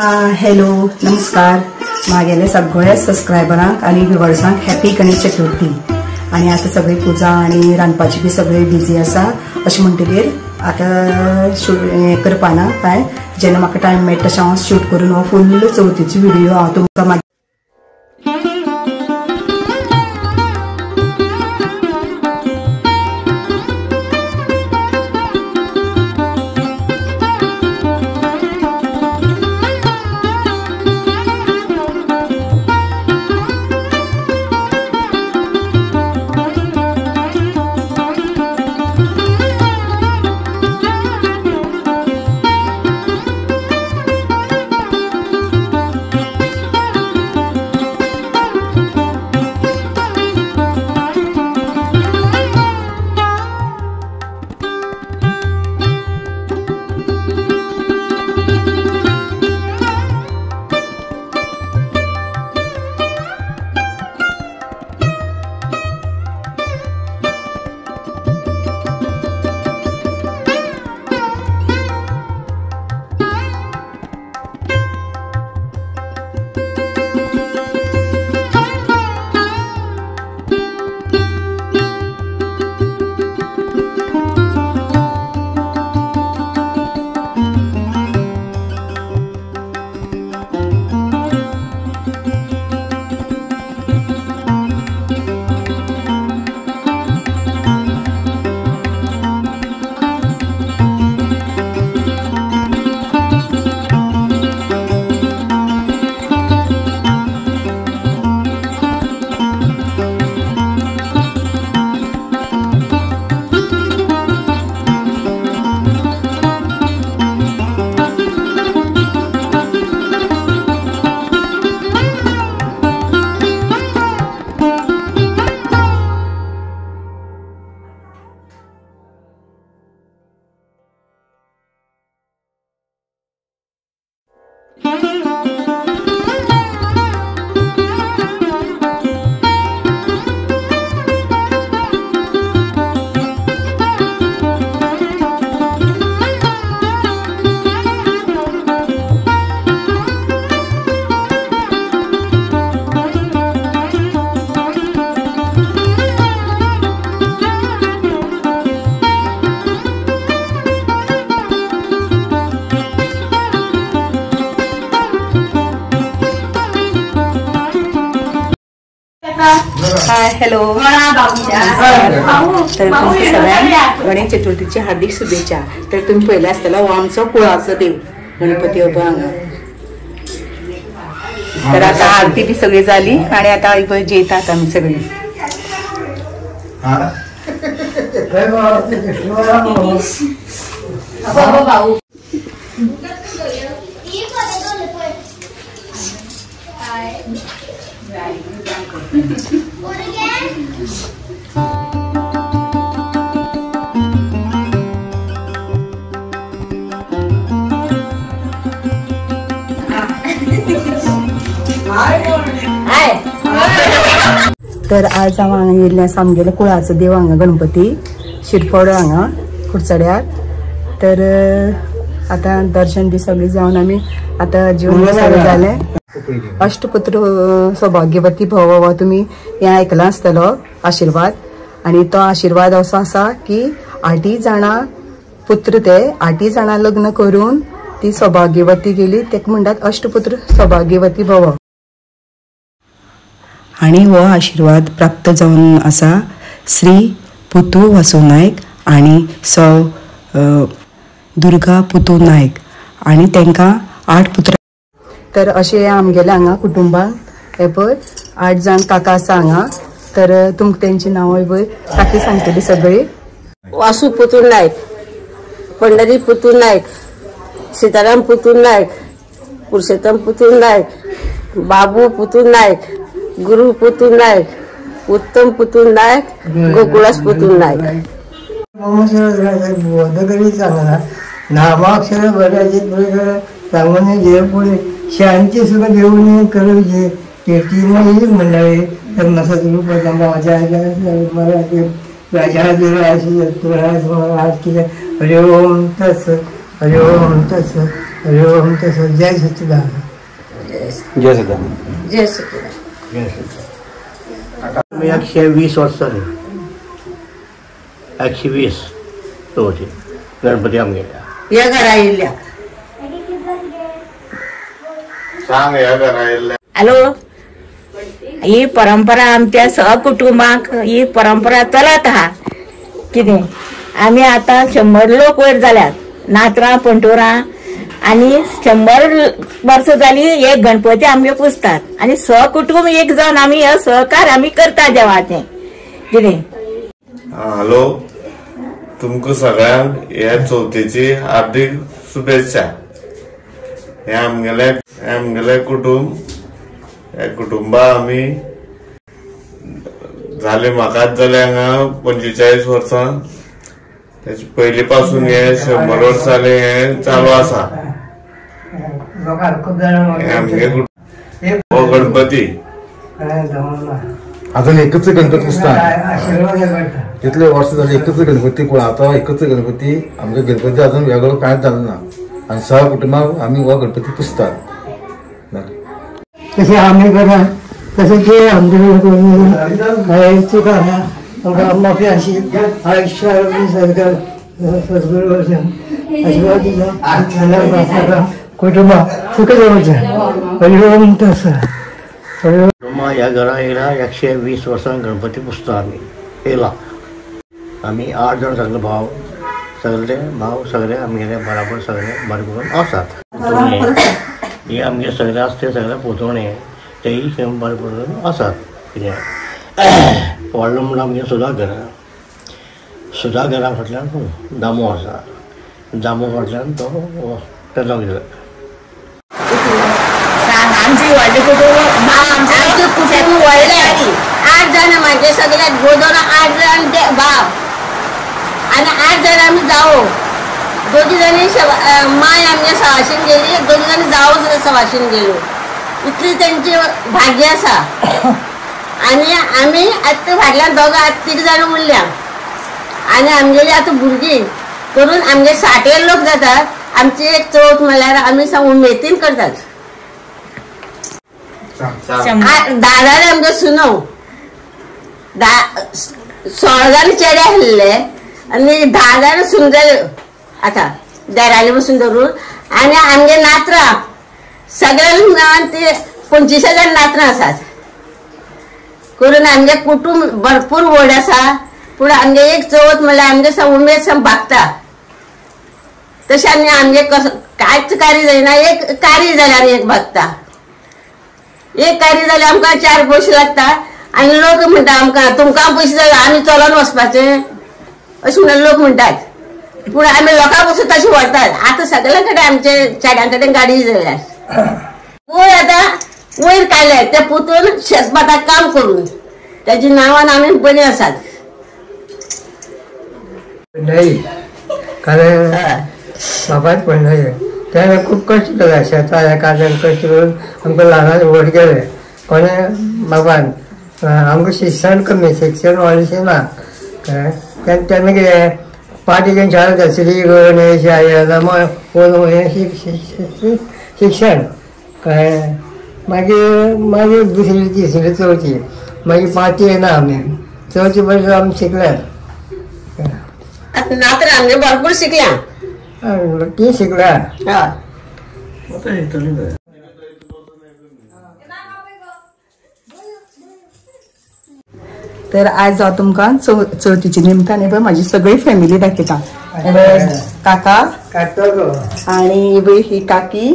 Hello नमस्कार मागेले सगळ्या सबस्क्रायबरांक आणि व्ह्युअर्सांक हॅपी गणेश चतुर्थी। आणि आता सगळी पूजा आणि रांदपाची बी सगळे बिजी आसा अशें म्हणटकीर आता शूट करपाना काय जेन्ना म्हाका टायम मेळटा तशें हांव शूट करून हो फुल चवथीची व्हिडिओ हांव तुमकां हॅलो तर तुमच्या सगळ्यांना गणेश चतुर्थीची हार्दिक शुभेच्छा। तर तुम्ही पहिले आसतलो हो आमचो कुळाचो देव गणपती बाबा हांगा। तर आता आरती बी सगळी झाली आणि आता जेतात आम्ही सगळी। तर आज हांव येयल्लें आसा आमगेले कुळाचो देव हांगा गणपती शिरफोड हांगा कुडचड्यार। तर आता दर्शन बी सगळी जावन आमी आता जेवण सगळें जालें। अष्टपुत्र सौभाग्यवती भव हो तुम्ही हें आयकलां आसतलो आशिर्वाद। आणि तो आशिर्वाद असो आसा की 8 जाणां पुत्र ते 8 जाणां लग्न करून ती सौभाग्यवती गेली तेका म्हणटात अष्टपुत्र सौभाग्यवती भव। आणि हो आशिर्वाद प्राप्त जावन आसा श्री पुतू वासू नायक आणि सौ दुर्गा पुतू नायक आणि तांकां 8 पुत्र। तर अशें आमगेल्या हांगा कुटुंबान हे पळय 8 जाण काका आसा हांगा। तर तुमकां तेंची नांवां पळय काकी सांगतली सगळी। वासू पुतू नायक, पंढरी पुतू नायक, सीताराम पुतू नायक, पुरुषोत्तम पुतू नायक, बाबू पुतू नायक, गुरु पुतू नायक, उत्तम पुतू नायक, गोकुळास पुतू नायक। नामाक्षर बऱ्याचे सांगून जे पुढे शांती सुद्धा घेऊन करवजे टीमही मंडळी तर नसा तुम्ही पहिल्यांदा माझ्या मराठी राजा आज केलं हरिओम तस हरिओम तस हरिओम तसं जय सच्चिदानंद. जय सदा. जय सच्चिदानंद. मी 120 वर्सांनी 120 चवथी गणपती आमगेल्या या घरा येयल्या. सांग या घरा येयल्या. हॅलो, ही परंपरा आमच्या सहकुटुंबाक ही परंपरा चलत आहा. कितें आमी आतां 100 लोक वयर जाल्यात, नातरां पंटोरां, आनी 100 वर्सां जाली एक गणपती आमगे पुजतात आनी सहकुटुंब एक जावन आमी हे सहकार आमी करता देवाचें. कितें हॅलो, तुमकां सगळ्यांक ह्या चवथीची हार्दिक शुभेच्छा. हे आमगेले कुटुंब, हे कुटुंबा आमी झाले म्हाकाच जाले हांगा 45 वर्सां. त्याची पयली पासून हे 100 वर्स जाले हे चालू आसा. लोकांक खूब जाणां हे आमगे हो गणपती अजून एकच गणपती पुजतात. आशिर्वाद करता. इतले वर्ष झाले एकच गणपती, पूण आता एकच गणपती. आमगे गणपती अजून वेगळो कांयच जालो ना आनी सह कुटुंबाक आमी हो गणपती पुजतात. तशें आमी करता तशें ते आमचे चुका आहा आमकां माफी आशी आयुश्य आरोग्य सरकार सद्गुरू आशिर्वाद दिता. कुटुंबा सुख जावचें. हरिओम तसं. ह्या घरा येयला 120 वर्सां गणपती पुजता आमी येयला. आमी 8 जाण सगळे भाव सगळे आमगेले बराबर सगळे बरे करून आसात. हे आमगे सगळे आसते सगळे पोचोवणे तेय बरे करून आसात. कितें व्हडलो म्हणून आमगे सुदागरा फाटल्यान दामो आसा. दामो फाटल्यान तो तेजो गेलो. आमची व्हडली कुटुंब आमचे कुटुंब व्हडले. 8 जाण म्हणजे सगळ्यात गोदोन 8 जाण ते भाव आणि 8 जाण आमी जावो. 2 जाणी माय आमगे सवाशीन गेली, 2 जाणी जावो सवाशीन गेलो. इतली तेंची भाग्य आसा. आनी आमी आतां फाटल्यान दोगां 3 जाण उरल्या आनी आमगेली आतां भुरगीं करून आमगे 60 लोक जातात. आमची एक चवथ म्हणल्यार आमी उमेदीन करतात. 10 जाण आमगे सुनो, 16 जाण चेडे आसले आनी 10 जाण सुंदर आतां देराली बसून धरून. आनी आमगे नातरां सगळ्यांक मेळोन ते 25 जाण नातरां आसात. करून आमगे कुटुंब भरपूर व्हड आसा. पूण आमगे एक चवथ म्हणल्यार आमगे उमेद साम भागता. तशें आनी आमगे कांयच कार्य जायना. एक कार्य जाल्यार आनी एक भागता. एक कार्य जाल्यार आमकां 4 पयशे लागता आनी लोक म्हणटा आमकां तुमकां पयशे जाय आमी चलोन वचपाचें अशें म्हणून लोक म्हणटात. पूण आमी लोकां पासून तशें व्हरतात. आतां सगळे कडेन आमचे चेड्यां कडेन गाडी जाल्यार वयर आतां वयर काडले ते पोतून शेतमाताक काम करून तेजे नांवान आमी बरी आसात. नाही कारण बापाच पण नाही त्याने खूप कष्ट केला. शेताच्या कार्यान कष्ट करून आमकां ल्हान व्हड केले. कोणे बाबान आमकां शिक्षण कमी, शिक्षण व्हडलेशें ना. तेन्ना कितें पाटीकेन शाळा दसरी करून शिक्षण कळ्ळें. मागीर दुसरी तिसरी चवथी मागीर 5वी येना आमी 4थी पर्यंत आमी शिकल्यात. नातरां आमगे भरपूर शिकल्या. ती शिकल्या. तर आज हांव तुमकां चवथीच्या निमतान पळय म्हाजी सगळी फॅमिली दाखयता. काका आनी ही काकी,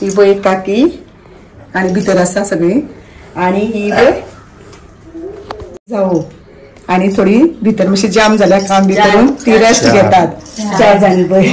ही पळय काकी आनी भितर आसा सगळी. आनी ही पळय जावो आनी थोडी भितर मातशी जाम जाल्या काम बी करून ती रेस्ट घेतात. 4 जाणी पळय.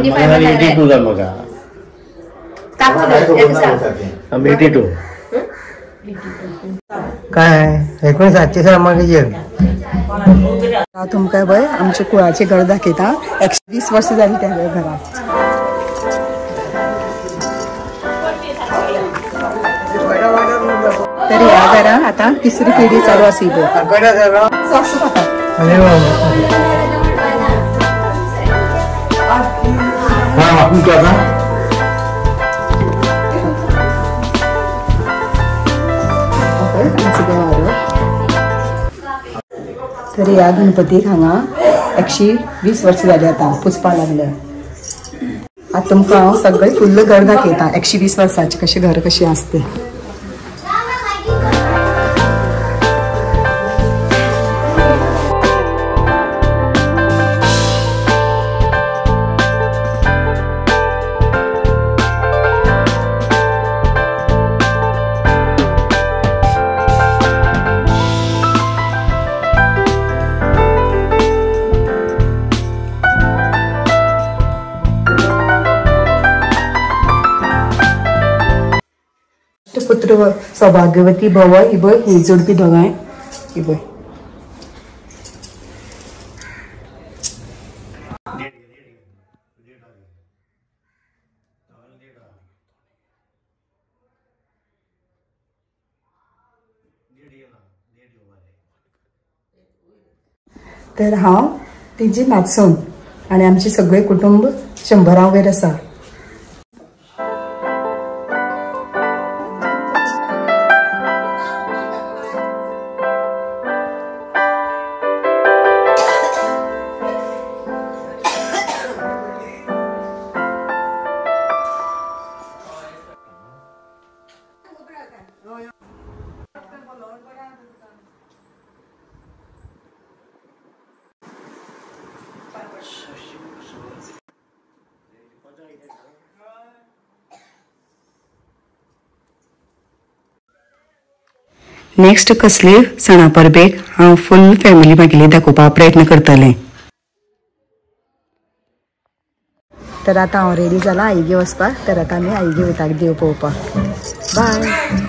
मला 82 जाल म्हाका. आमी 82 काय 1970 मागीर तुमकां पळय आमचे कुळाचे घर दाखयता. 120 वर्सां जाली त्या घराक. तर ह्या घरान आता 3री पिढी चालू आसी पळय. तर ह्या गणपतीक हांगा 120 वर्सां जाली आता पुजपा लागल्या. आता तुमकां हांव सगळें फुल्ल घर दाखयता 120 वर्सांचे कशें घर कशें आसता. पुत्र सौभाग्यवती भव ही बय ही जोडपी दोगांय ही बय. तर हांव तिची नाचून आनी आमचे सगळे कुटुंब 100 वयर आसा. नेक्स्ट कसली सणा परबेक हांव फुल फॅमिली म्हागेली दाखोवपाक प्रयत्न करतलें. तर आतां हांव रेडी जाला आईगे वचपाक. तर आतां आमी आईगे वयता देव पळोवपाक. बाय.